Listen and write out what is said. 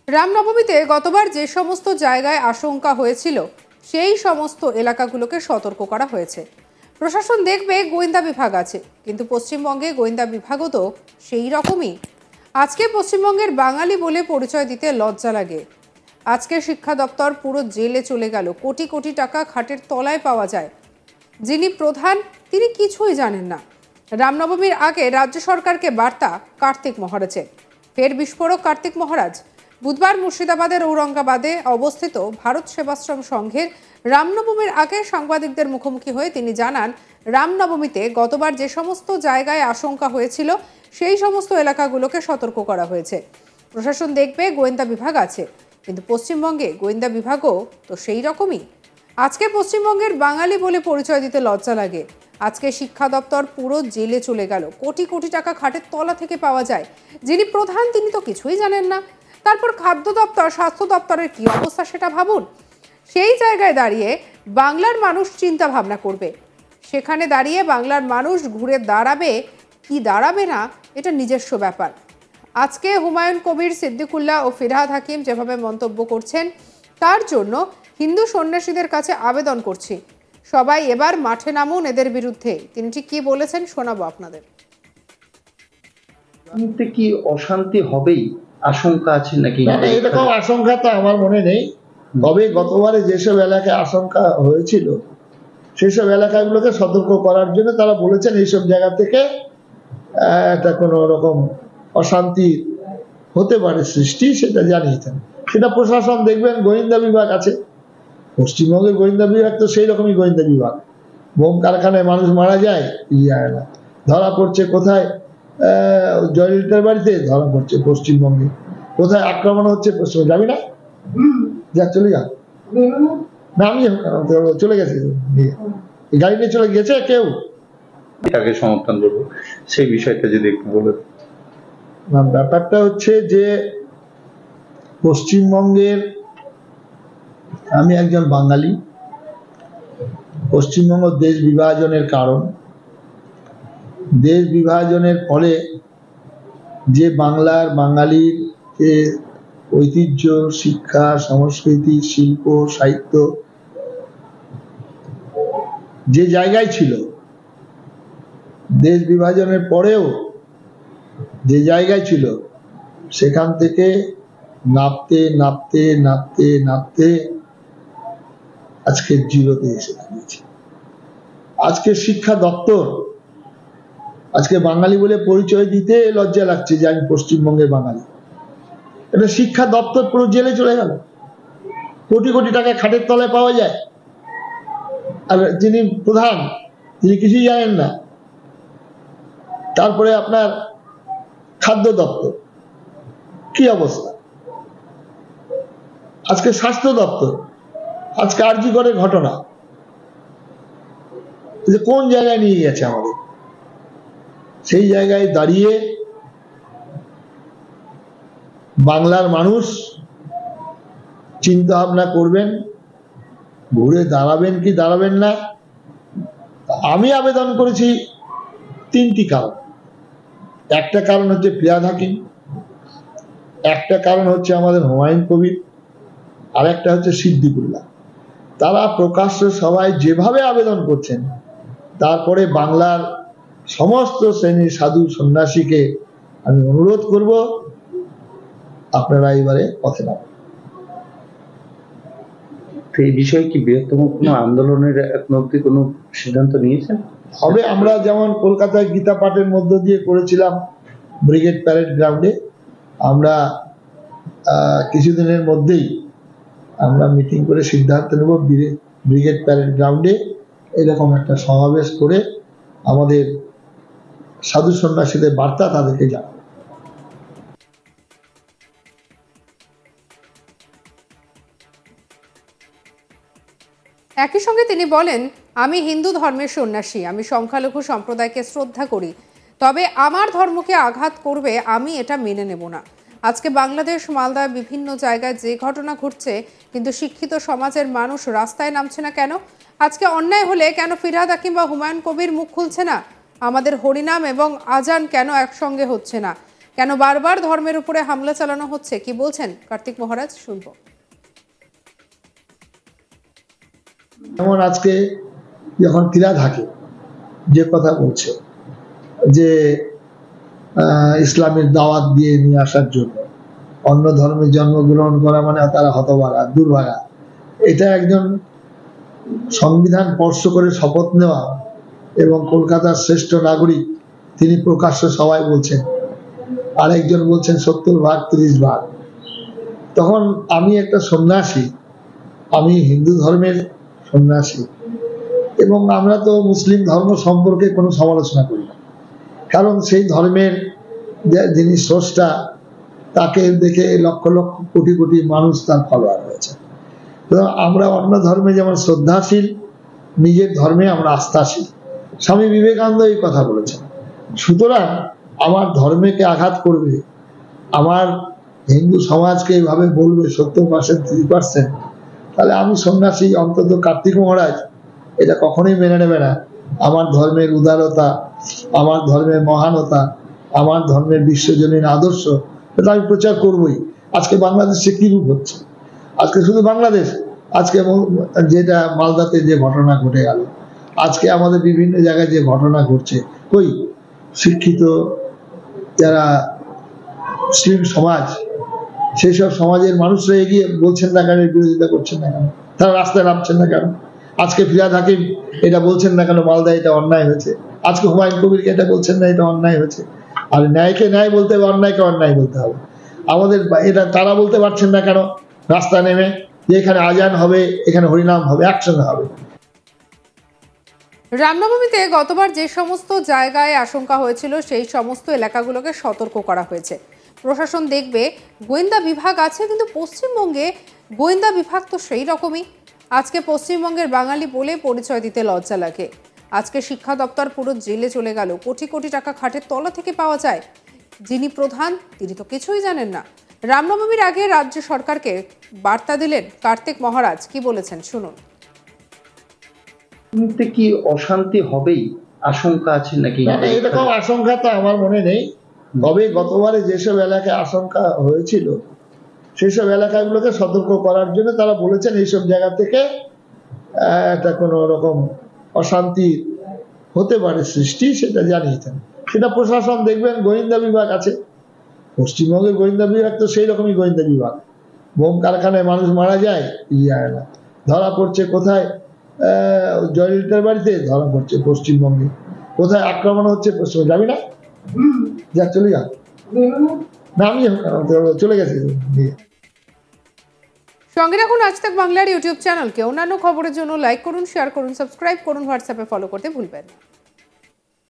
রামনবমীতে গতবার যে সমস্ত জায়গায় আশঙ্কা হয়েছিল সেই সমস্ত এলাকাগুলোকে সতর্ক করা হয়েছে। প্রশাসন দেখবে গোয়েন্দা বিভাগ আছে, কিন্তু পশ্চিমবঙ্গে গোয়েন্দা বিভাগও তো সেই রকমই। আজকে পশ্চিমবঙ্গের বাঙালি বলে পরিচয় দিতে লজ্জা লাগে। আজকে শিক্ষা দপ্তর পুরো জেলে চলে গেল। কোটি কোটি টাকা খাটের তলায় পাওয়া যায়। যিনি প্রধান তিনি কিছুই জানেন না। রামনবমীর আগে রাজ্য সরকারকে বার্তা কার্তিক মহারাজের। ফের বিস্ফোরক কার্তিক মহারাজ। বুধবার মুর্শিদাবাদের ঔরঙ্গাবাদে অবস্থিত ভারত সেবাশ্রম সংঘের রামনবমীর আগে সাংবাদিকদের মুখোমুখি হয়ে তিনি জানান, রামনবমীতে গতবার যে সমস্ত জায়গায় আশঙ্কা হয়েছিল সেই সমস্ত এলাকাগুলোকে সতর্ক করা হয়েছে। প্রশাসন দেখবে গোয়েন্দা বিভাগ আছে, কিন্তু পশ্চিমবঙ্গে গোয়েন্দা বিভাগও তো সেই রকমই। আজকে পশ্চিমবঙ্গের বাঙালি বলে পরিচয় দিতে লজ্জা লাগে। আজকে শিক্ষা দপ্তর পুরো জেলে চলে গেল। কোটি কোটি টাকা খাটের তলা থেকে পাওয়া যায়। যিনি প্রধান তিনি তো কিছুই জানেন না। তারপর খাদ্য দপ্তর, স্বাস্থ্য দপ্তরের কি অবস্থা সেটা ভাবুন। সেই জায়গায় দাঁড়িয়ে বাংলার মানুষ চিন্তা ভাবনা করবে। সেখানে দাঁড়িয়ে বাংলার মানুষ ঘুরে দাঁড়াবে কি দাঁড়াবে না এটা নিজস্ব ব্যাপার। আজকে হুমায়ুন কবির, সিদ্দিকুল্লাহ ও ফিরহাদ হাকিম যেভাবে মন্তব্য করছেন তার জন্য হিন্দু সন্ন্যাসীদের কাছে আবেদন করছি, সবাই এবার মাঠে নামুন এদের বিরুদ্ধে। তিনি ঠিক কি বলেছেন শোনাবো আপনাদের। কি অশান্তি হবেই আশঙ্কা আছে নাকি? এরকম আশঙ্কা তো আমার মনে নেই। তবে গতবারে যেসব এলাকায় আশঙ্কা হয়েছিল সেসব এলাকাগুলোকে সতর্ক করার জন্য তারা বলেছেন এইসব জায়গা থেকে একটা কোনো রকম অশান্তি হতে পারে সৃষ্টি, সেটা জানিয়েছেন। সেটা প্রশাসন দেখবেন, গোয়েন্দা বিভাগ আছে। পশ্চিমবঙ্গের গোয়েন্দা বিভাগ তো সেই রকমই গোয়েন্দা বিভাগ। বোম কারখানায় মানুষ মারা যায়, ধরা পড়ছে কোথায় জয়ললিতার বাড়িতে, ধরা পড়ছে পশ্চিমবঙ্গে। কোথায় আক্রমণ হচ্ছে পশ্চিমবঙ্গে, যাবি না? যা চলে যা না, আমি চলে গেছে, গাড়ি নিয়ে চলে গেছে কেউ। এটাকে সমর্থন করবো, সেই বিষয়টা যদি একটু বলে। ব্যাপারটা হচ্ছে যে পশ্চিমবঙ্গের, আমি একজন বাঙালি। পশ্চিমবঙ্গ দেশ বিভাজনের কারণ, দেশ বিভাজনের ফলে যে বাংলার বাঙালির যে ঐতিহ্য, শিক্ষা, সংস্কৃতি, শিল্প, সাহিত্য যে জায়গায় ছিল, দেশ বিভাজনের পরেও যে জায়গায় ছিল, সেখান থেকে নাপতে নাপতে নাপতে নাপতে আজকে জিরোতে এসে দাঁড়িয়েছে। আজকে শিক্ষা দপ্তর, আজকে বাঙালি বলে পরিচয় দিতে লজ্জা লাগছে যে আমি পশ্চিমবঙ্গের বাঙালি। এটা শিক্ষা দপ্তর পুরো জেলে চলে গেল। কোটি কোটি টাকা খাটের তলায় পাওয়া যায়, আর যিনি প্রধান তিনি কিছুই জানেন না। তারপরে আপনার খাদ্য দপ্তর কি অবস্থা, আজকে স্বাস্থ্য দপ্তর, আজকে আরজিকরের ঘটনা, যে কোন জায়গায় নিয়ে গেছে আমাদের। সেই জায়গায় দাঁড়িয়ে বাংলার মানুষ চিন্তা ভাবনা করবেন, ঘুরে দাঁড়াবেন কি দাঁড়াবেন না। আমি আবেদন করেছি তিনটি কারণ। একটা কারণ হচ্ছে ফিরহাদ হাকিম, একটা কারণ হচ্ছে আমাদের হুমায়ুন কবির, আর একটা হচ্ছে সিদ্দিকুল্লাহ। তারা প্রকাশ্য সবাই যেভাবে আবেদন করছেন, তারপরে বাংলার সমস্ত শ্রেণীর সাধু সন্ন্যাসীকে আমি অনুরোধ করব, আপনারা এবারে পথে নামুন। এই বিষয়ে কি বৃহত্তম কোনো আন্দোলনের এখনো অব্দি কোনো সিদ্ধান্ত নিয়েছেন? হবে। আমরা যেমন কলকাতায় গীতা পাঠের মধ্য দিয়ে করেছিলাম ব্রিগেড প্যারেড গ্রাউন্ডে, আমরা কিছুদিনের মধ্যেই আমরা মিটিং করে সিদ্ধান্ত নেব ব্রিগেড প্যারেড গ্রাউন্ডে এরকম একটা সমাবেশ করে আমাদের সাধু সন্ন্যাসীদের বার্তা তাদেরকে জানাবো। একই সঙ্গে তিনি বলেন, আমি হিন্দু ধর্মের সন্ন্যাসী, আমি সংখ্যালঘু সম্প্রদায়কে শ্রদ্ধা করি, তবে আমার ধর্মকে আঘাত করবে আমি এটা মেনে নেব না। আজকে বাংলাদেশ মালদার বিভিন্ন জায়গায় যে ঘটনা ঘটছে, কিন্তু শিক্ষিত সমাজের মানুষ রাস্তায় নামছে না কেন? আজকে অন্যায় হলে কেন ফিরহাদ হাকিম বা হুমায়ুন কবির মুখ খুলছে না? আমাদের হরিনাম এবং আজান কেন একসঙ্গে হচ্ছে না? কেন বারবার ধর্মের উপরে হামলা চালানো হচ্ছে, কি বলছেন কার্তিক মহারাজ, শুনবো। যেমন আজকে যখন ফিরাদ হাকিম যে কথা বলছে যে ইসলামের দাওয়াত দিয়ে নিয়ে আসার জন্য অন্য ধর্মে জন্মগ্রহণ করা মানে তারা হতভাগা দুর্ভাগা, এটা একজন সংবিধান স্পর্শ করে শপথ নেওয়া এবং কলকাতার শ্রেষ্ঠ নাগরিক তিনি প্রকাশ্য সবাই বলছেন, আরেকজন বলছেন 70 ভাগ 30 ভাগ। তখন আমি একটা সন্ন্যাসী, আমি হিন্দু ধর্মের সন্ন্যাসী, এবং আমরা তো মুসলিম ধর্ম সম্পর্কে কোনো সমালোচনা করি না, কারণ সেই ধর্মের যিনি স্রষ্টা তাকে দেখে লক্ষ লক্ষ কোটি কোটি মানুষ তার ফলোয়ার হয়েছে। আমরা অন্য ধর্মে যেমন শ্রদ্ধাশীল, নিজের ধর্মে আমরা আস্থাশীল। স্বামী বিবেকানন্দ এই কথা বলেছেন। সুতরাং আমার ধর্মকে আঘাত করবে, আমার হিন্দু সমাজকে এইভাবে বলবে 70% 30%, তাহলে আমি সন্ন্যাসী, অন্তত কার্তিক মহারাজ এটা কখনোই মেনে নেবে না। আমার ধর্মের উদারতা, আমার ধর্মের মহানতা, আমার ধর্মের বিশ্বজনীন আদর্শ এটা আমি প্রচার করবই। আজকে বাংলাদেশে কি রূপ হচ্ছে, আজকে শুধু বাংলাদেশ, আজকে যেটা মালদাতে যে ঘটনা ঘটে গেল, আজকে আমাদের বিভিন্ন জায়গায় যে ঘটনা ঘটছে, কই শিক্ষিত যারা মুসলিম সমাজ, সেই সব সমাজের মানুষরা এগিয়ে বলছেন না কেন, বিরোধিতা করছেন না কেন, তারা রাস্তায় নামছেন না কেন? আজকে ফিরহাদ হাকিম এটা বলছেন না কেন মালদা এটা অন্যায় হয়েছে? আজকে হুমায়ুন কবিরকে এটা বলছেন না এটা অন্যায় হয়েছে? আর ন্যায়কে ন্যায় বলতে হবে, অন্যায়কে অন্যায় বলতে হবে। আমাদের এটা তারা বলতে পারছেন না কেন রাস্তা নেমে যে এখানে আজান হবে, এখানে হরিনাম হবে, একসঙ্গে হবে। রামনবমীতে গতবার যে সমস্ত জায়গায় আশঙ্কা হয়েছিল সেই সমস্ত এলাকাগুলোকে সতর্ক করা হয়েছে। প্রশাসন দেখবে, গোয়েন্দা বিভাগ আছে, কিন্তু পশ্চিমবঙ্গে গোয়েন্দা বিভাগ তো সেই রকমই। আজকে পশ্চিমবঙ্গের বাঙালি বলে পরিচয় দিতে লজ্জা লাগে। আজকে শিক্ষা দপ্তর পুরো জেলে চলে গেল, কোটি কোটি টাকা খাটের তলা থেকে পাওয়া যায়। যিনি প্রধান তিনি তো কিছুই জানেন না। রামনবমীর আগে রাজ্য সরকারকে বার্তা দিলেন কার্তিক মহারাজ, কি বলেছেন শুনুন। কি অশান্তি হবেই আশঙ্কা আছে নাকি? এরকম আশঙ্কা তো আমার মনে নেই, তবে গতবারে যেসব এলাকায় আশঙ্কা হয়েছিল সেসব এলাকাগুলোকে সতর্ক করার জন্য তারা বলেছেন এইসব জায়গা থেকে একটা কোনো রকম অশান্তি হতে পারে সৃষ্টি, সেটা জানিয়েছেন। সেটা প্রশাসন দেখবেন, গোয়েন্দা বিভাগ আছে, পশ্চিমবঙ্গের গোয়েন্দা বিভাগ তো সেই রকমই গোয়েন্দা বিভাগ। বোম কারখানায় মানুষ মারা যায়, যায় না, ধরা পড়ছে কোথায় জয়ললিতার বাড়িতে, ধরা পড়ছে পশ্চিমবঙ্গে, কোথায় আক্রমণ হচ্ছে পশ্চিমবঙ্গে, যাবি না, যা চলে যা, না আমি চলে গেছে। সঙ্গে রাখুন আজ তাক বাংলার ইউটিউব চ্যানেলকে। অন্যান্য খবরের জন্য লাইক করুন, শেয়ার করুন, সাবস্ক্রাইব করুন, হোয়াটসঅ্যাপে ফলো করতে ভুলবেন না।